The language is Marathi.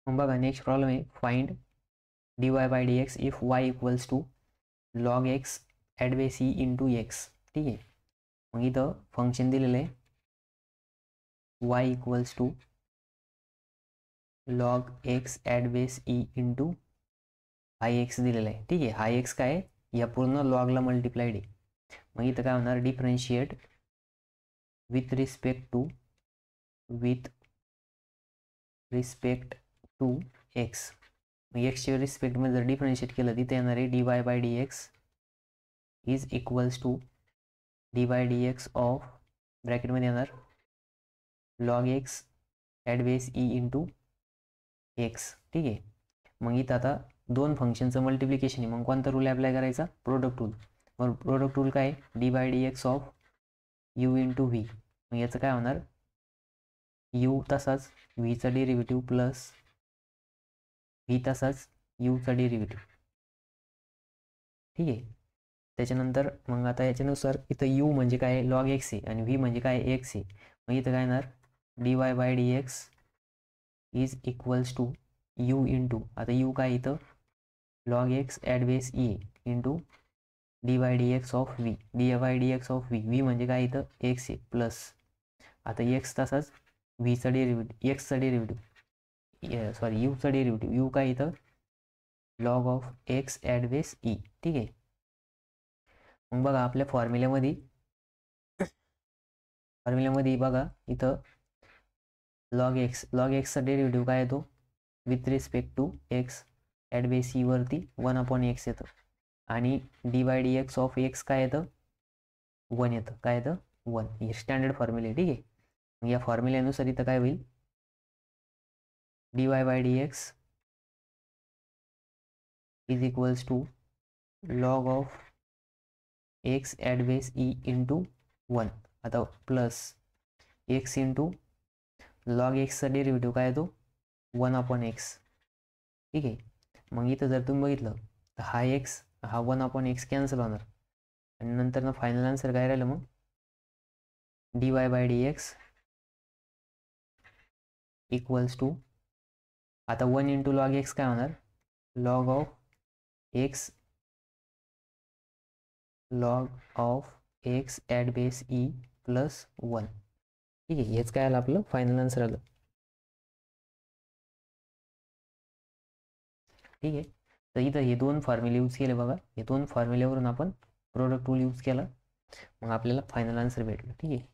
मग बघा नेक्स्ट प्रॉब्लेम आहे, find dy by D x if y equals to log x at base E into x. ठीक आहे. मग इथं फंक्शन दिलेलं आहे y equals to log x at base E into high x दिलेला आहे. ठीक आहे. हाय एक्स काय आहे, या पूर्ण लॉगला मल्टिप्लाइड आहे. मग इथं काय होणार, differentiate with respect to x. मग एक्सच्या रिस्पेक्टमध्ये जर डिफरन्शिएट केलं तिथे येणार आहे dy by D x is equals to D by D x of ब्रॅकेटमध्ये येणार log x at base E into x. ठीक आहे. मग इथं आता दोन फंक्शनचं मल्टिप्लिकेशन आहे. मग कोणता रूल अप्लाय करायचा, प्रोडक्ट रूल. मग प्रोडक्ट रूल काय, d by D x of u into v. मग याचं काय होणार, यू तसाच व्हीचा डेरिव्हेटिव्ह प्लस व्ही तसाच यूचा डेरिव्हेटिव्ह. ठीक आहे. त्याच्यानंतर मग आता याच्यानुसार इथं यू म्हणजे काय, लॉग एक्स आहे, आणि व्ही म्हणजे काय, एक्स आहे. मग इथं काय येणार, d Y by D x is equals to u into, आता यू काय इथं log x at base E into d by D x of v. D by D x of v म्हणजे काय इथं एक्स आहे प्लस आता एक्स तसाच व्हीचा डेरिव्हेटिव्ह, एक्सचा डेरिव्हेटिव्ह, सॉरी यूचा डेरिव्हेटिव्ह, यू काय इथं log of x at base e. ठीक आहे. मग बघा आपल्या फॉर्म्युल्यामध्ये बघा इथं लॉग एक्सचा डेरिव्हेटिव्ह काय येतो with respect to x at base e वरती 1/x येतं, आणि d by D x of x काय येतं 1 येतं. काय येतं 1. हे स्टँडर्ड फॉर्म्युला आहे. ठीक आहे. मग या फॉर्म्युल्यानुसार इथं काय होईल, d Y by D x is equals to log of x at base E into 1, आता प्लस एक्स इंटू लॉग एक्सचा डेरिव्हेटिव्ह काय येतो 1/x. ठीक आहे. मग इथं जर तुम्ही बघितलं तर हा एक्स हा 1/x कॅन्सल होणार, आणि नंतर ना फायनल आन्सर काय राहिलं मग D Y by D X equals to, आता 1 इंटू लॉग एक्स काय होणार, log of x at base E plus 1. ठीक आहे. हेच काय आलं आपलं फायनल आन्सर आलं. ठीक आहे. तर इथं हे दोन फॉर्म्युले यूज केले बघा, हे दोन फॉर्म्युल्यावरून आपण प्रोडक्ट रूल यूज केला, मग आपल्याला फायनल आन्सर भेटलं. ठीक आहे.